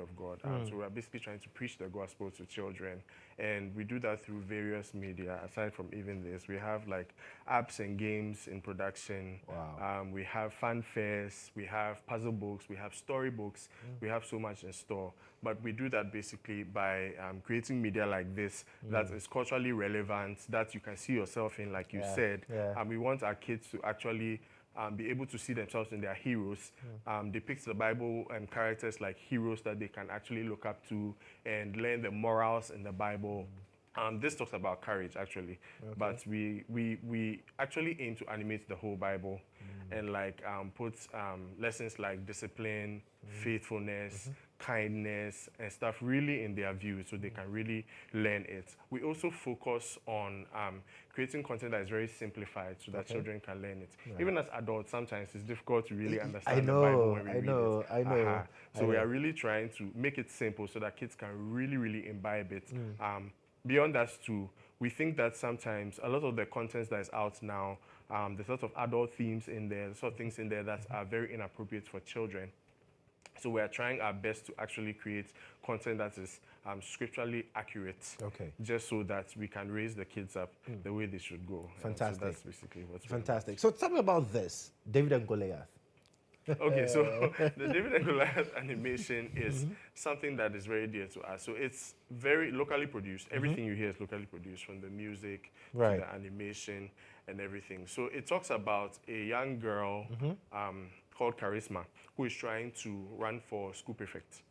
of God. So we are basically trying to preach the gospel to children, and we do that through various media. Aside from even this, we have like apps and games in production. Wow. We have fan fairs, we have puzzle books, we have storybooks. We have so much in store. But we do that basically by creating media like this that is culturally relevant, that you can see yourself in, like you said. Yeah. We want our kids to actually be able to see themselves in their heroes, depict the Bible characters like heroes that they can actually look up to and learn the morals in the Bible. This talks about courage, actually, but we actually aim to animate the whole Bible and like put lessons like discipline, faithfulness, kindness, and stuff really in their view so they can really learn it. We also focus on creating content that is very simplified so that children can learn it. Even as adults, sometimes it's difficult to really understand the Bible when we read it. I know. So we are really trying to make it simple so that kids can really, really imbibe it. Beyond that too, we think that sometimes a lot of the content that is out now, there's a lot of adult themes in there, there's a lot of things in there that are very inappropriate for children. So we are trying our best to actually create content that is scripturally accurate, just so that we can raise the kids up the way they should go. Fantastic. So that's basically what's fantastic. So tell me about this, David and Goliath. Okay, so the David and Goliath animation is something that is very dear to us. So it's very locally produced. Everything you hear is locally produced, from the music to the animation and everything. So it talks about a young girl called Charisma who is trying to run for school prefect.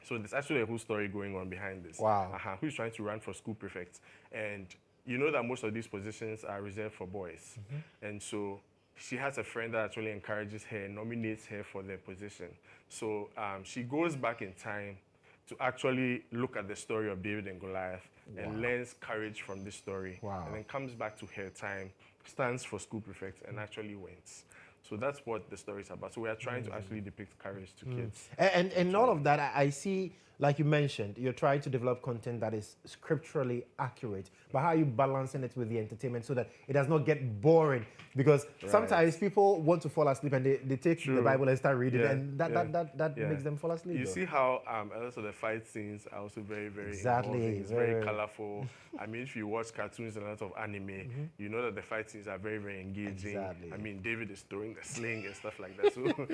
So there's actually a whole story going on behind this. Wow. Who's trying to run for school prefect. And you know that most of these positions are reserved for boys. And so she has a friend that actually encourages her, nominates her for the position. So she goes back in time to actually look at the story of David and Goliath and learns courage from this story. And then comes back to her time, stands for school prefect, and actually wins. So that's what the story is about. So we are trying to actually depict courage to kids. And all of that, I see, like you mentioned, you're trying to develop content that is scripturally accurate. But how are you balancing it with the entertainment so that it does not get boring? Because sometimes people want to fall asleep and they take the Bible and start reading, and that makes them fall asleep. You see how a lot of the fight scenes are also very, very involving. It's very colorful. I mean, if you watch cartoons and a lot of anime, you know that the fight scenes are very, very engaging. I mean, David is throwing the sling and stuff like that. So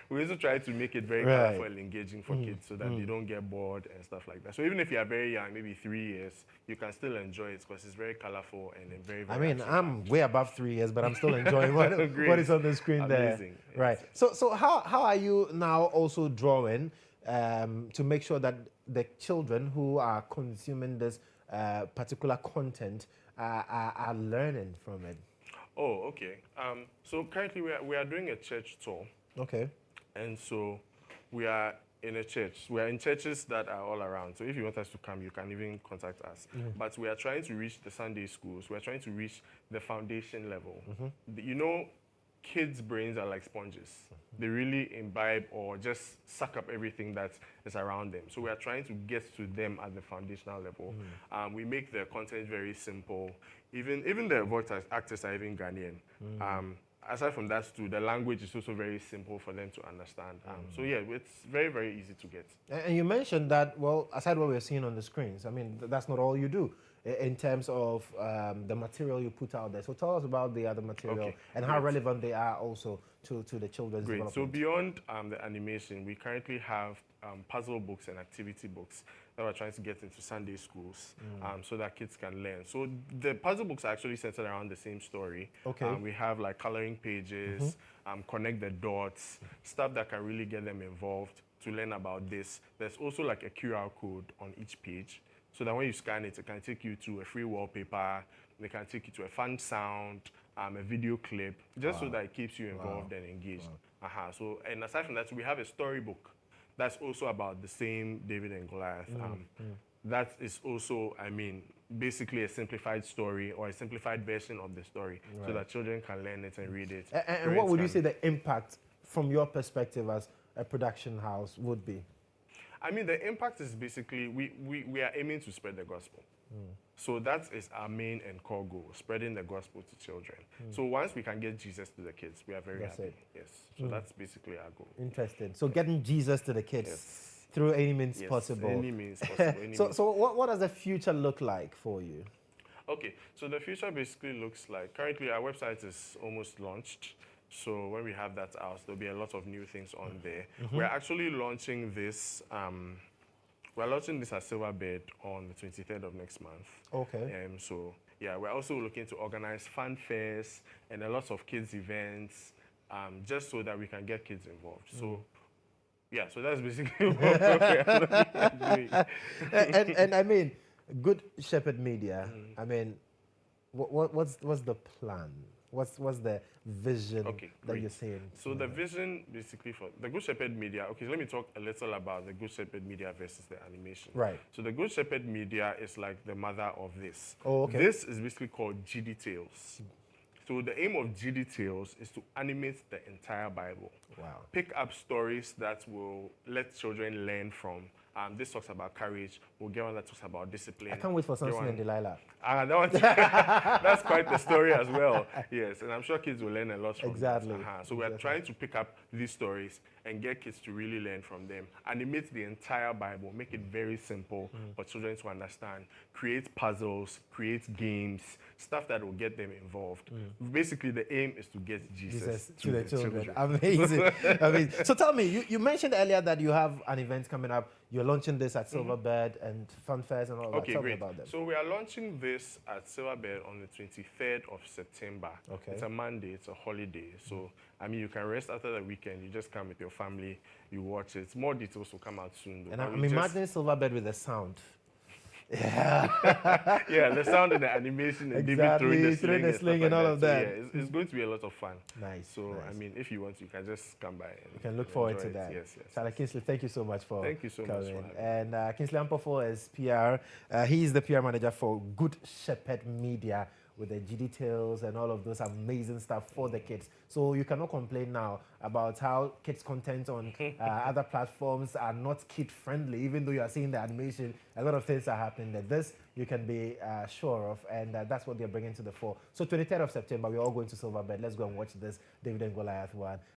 we also try to make it very colorful and engaging for kids so that they don't get bored and stuff like that. So even if you are very young, maybe 3 years, you can still enjoy it because it's very colorful and very, very I'm way above 3 years, but I'm still enjoying what is on the screen there. Right. So how are you now also drawing to make sure that the children who are consuming this particular content are learning from it? Oh, okay. So currently we are doing a church tour. Okay. And so we are in a church. We are in churches that are all around. So if you want us to come, you can even contact us. But we are trying to reach the Sunday schools. We are trying to reach the foundation level. You know, kids' brains are like sponges. They really imbibe or just suck up everything that is around them. So we are trying to get to them at the foundational level. We make the content very simple. Even the voice actors are even Ghanaian. Aside from that too, the language is also very simple for them to understand. So yeah, it's very, very easy to get. And you mentioned that, well, aside what we're seeing on the screens, I mean, that's not all you do in terms of the material you put out there. So tell us about the other material and how relevant they are also to the children's development. So beyond the animation, we currently have puzzle books and activity books that we're trying to get into Sunday schools so that kids can learn. So the puzzle books are actually centered around the same story. We have like coloring pages, connect the dots, stuff that can really get them involved to learn about this. There's also like a QR code on each page so that when you scan it, it can take you to a free wallpaper, it can take you to a fun sound, a video clip, just so that it keeps you involved and engaged. So, and aside from that, we have a storybook that's also about the same David and Goliath. That is also, I mean, basically a simplified story or a simplified version of the story so that children can learn it and read it. And what would you say the impact from your perspective as a production house would be? I mean, the impact is basically, we are aiming to spread the gospel. So that is our main and core goal, spreading the gospel to children. So once we can get Jesus to the kids, we are very happy. Yes. So that's basically our goal. Interesting. So getting Jesus to the kids. Through any means Yes, possible. any means possible. So what does the future look like for you? Okay, so the future basically looks like, currently our website is almost launched. So when we have that out, there'll be a lot of new things on there. We're actually launching this, we're launching this at Silverbird on the 23rd of next month. Okay. So yeah, we're also looking to organize fun fairs and a lot of kids events, just so that we can get kids involved. So yeah, so that's basically what we're looking at doing. And I mean, Good Shepherd Media. I mean, what's the plan? What's the vision Okay, that great. you're seeing? So the vision basically for the Good Shepherd Media, okay, so let me talk a little about the Good Shepherd Media versus the animation. Right. So the Good Shepherd Media is like the mother of this. Oh, okay. This is basically called GD Tales. So the aim of GD Tales is to animate the entire Bible. Wow. Pick up stories that will let children learn from. This talks about courage. We'll get one that talks about discipline. I can't wait for Samson and Delilah. That one, that's quite the story as well. Yes, and I'm sure kids will learn a lot from Exactly. that. So we're trying to pick up these stories and get kids to really learn from them. Animate the entire Bible, make it very simple for children to understand. Create puzzles, create games, stuff that will get them involved. Basically, the aim is to get Jesus to the children. Amazing. Amazing. So tell me, you mentioned earlier that you have an event coming up. You're launching this at Silverbird and fun fairs and all that. Okay, Tell great. me about them. So we are launching this at Silverbird on the 23rd of September. Okay. It's a Monday, it's a holiday. So, I mean, you can rest after the weekend. You just come with your family, you watch it. More details will come out soon, though. And I'm imagining Silverbird with the sound. Yeah, the sound and the animation and David throwing the sling and all of that. So, yeah, it's going to be a lot of fun. Nice. So, nice. I mean, if you want, you can just come by. You can look forward to enjoy it. that. Yes, yes. Charlie Kingsley, thank you so much for Thank you so much coming. for having me. And Kingsley Ampofo is PR. He is the PR manager for Good Shepherd Media with the G Details and all of those amazing stuff for the kids. So you cannot complain now about how kids' content on other platforms are not kid-friendly, even though you are seeing the animation. A lot of things are happening there. This you can be sure of, and that's what they're bringing to the fore. So 23rd of September, we're all going to Silverbird. Let's go and watch this David and Goliath one.